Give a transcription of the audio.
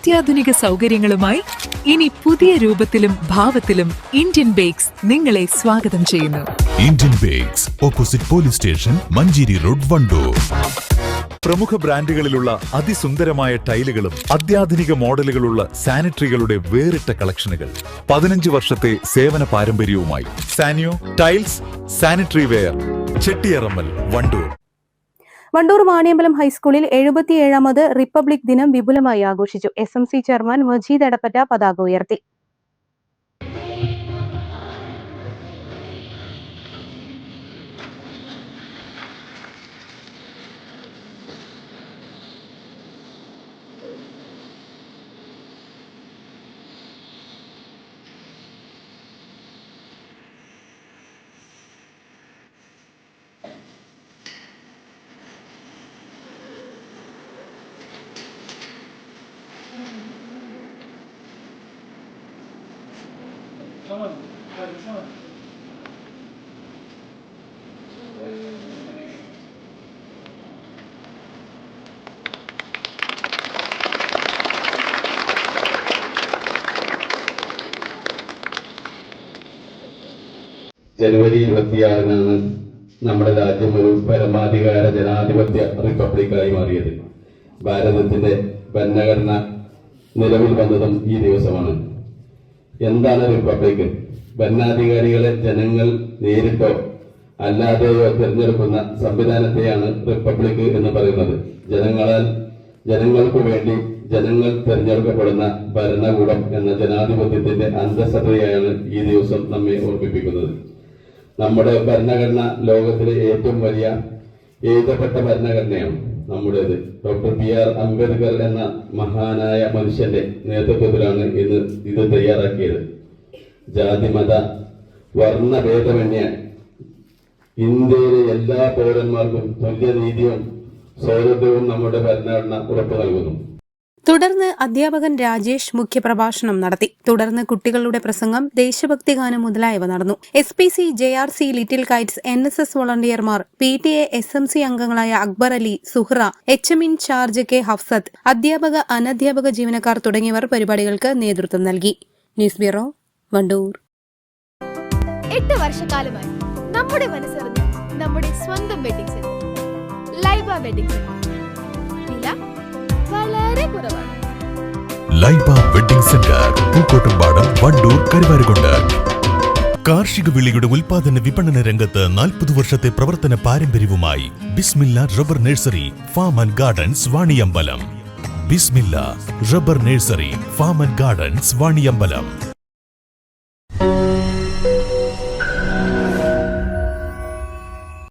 അത്യാധുനിക സൗകര്യങ്ങളുമായി ഇനി പുതിയ രൂപത്തിലും ഭാവത്തിലും ഇന്ത്യൻ ബേക്സ് നിങ്ങളെ സ്വാഗതം ചെയ്യുന്നു. Indian bakes, opposite police station, Manjeri road, Wandoor. പ്രമുഖ ബ്രാൻഡുകളിലുള്ള അതിസുന്ദരമായ ടൈലുകളും അത്യാധുനിക മോഡലുകളുള്ള സാനിറ്ററികളുടെ വേറിട്ട കളക്ഷനുകൾ. 15 വർഷത്തെ സേവന പാരമ്പര്യവുമായി Sanio tiles, sanitary ware, Chettiyarammal, Wandoor. Wandoor Vaniyambalam ഹൈസ്കൂളിൽ 77ാമത് റിപ്പബ്ലിക് ദിനം വിപുലമായി ആഘോഷിച്ചു. SMC ചെയർമാൻ മജീദ് എടപ്പറ്റ പതാക ഉയർത്തി. ജനുവരി 26-നാണ് നമ്മുടെ രാജ്യം ഒരു പരമാധികാര ജനാധിപത്യ റിപ്പബ്ലിക്കായി മാറിയത്. ഭാരതത്തിന്റെ ഭരണഘടന നിലവിൽ വന്നതും ഈ ദിവസമാണ്. എന്താണ് റിപ്പബ്ലിക്? ഭരണാധികാരികളെ ജനങ്ങൾ നേരിട്ടോ അല്ലാതെയോ തിരഞ്ഞെടുക്കുന്ന സംവിധാനത്തെയാണ് റിപ്പബ്ലിക് എന്ന് പറയുന്നത്. ജനങ്ങൾക്കു വേണ്ടി ജനങ്ങൾ തിരഞ്ഞെടുക്കപ്പെടുന്ന ഭരണകൂടം എന്ന ജനാധിപത്യത്തിന്റെ അന്തസ്സത്തയാണ് ഈ ദിവസം നമ്മെ ഓർമ്മിപ്പിക്കുന്നത്. നമ്മുടെ ഭരണഘടന ലോകത്തിലെ ഏറ്റവും വലിയ എഴുതപ്പെട്ട ഭരണഘടനയാണ് നമ്മുടേത്. ഡോക്ടർ BR അംബേദ്കർ എന്ന മഹാനായ മനുഷ്യന്റെ നേതൃത്വത്തിലാണ് ഇന്ന് ഇത് തയ്യാറാക്കിയത്. ജാതി മത വർണ്ണഭേദമന്യേ ഇന്ത്യയിലെ എല്ലാ പൗരന്മാർക്കും തുല്യനീതിയും സ്വാതന്ത്ര്യവും നമ്മുടെ ഭരണഘടന ഉറപ്പു നൽകുന്നു. തുടർന്ന് അധ്യാപകൻ രാജേഷ് മുഖ്യപ്രഭാഷണം നടത്തി. തുടർന്ന് കുട്ടികളുടെ പ്രസംഗം, ദേശഭക്തി ഗാനം മുതലായവ നടന്നു. SPC, JRC, little kites, NSS വോളണ്ടിയർമാർ, PTA, SMC അംഗങ്ങളായ Akbar Ali, Suhra, HM incharge K Hafsath, അധ്യാപക അനധ്യാപക ജീവനക്കാർ തുടങ്ങിയവർ പരിപാടികൾക്ക് നേതൃത്വം നൽകി. News bureau, Wandoor. 8 വർഷക്കാലമായി നമ്മുടെ മനസ്സറിഞ്ഞ നമ്മുടെ സ്വന്തം wedding centre Laiba wedding centre. വില വളരെ കുറവാണ്. Laiba wedding centre, Pookkottumpadam, Wandoor, Karuvarakundu. കാർഷിക വിളയുടെ ഉൽപാദന വിപണന രംഗത്ത് 40 വർഷത്തെ പ്രവർത്തന പാരമ്പര്യവുമായി Bismilla rubber nursery, farm and gardens, Vaniyambalam. Bismilla rubber nursery, farm and gardens, Vaniyambalam.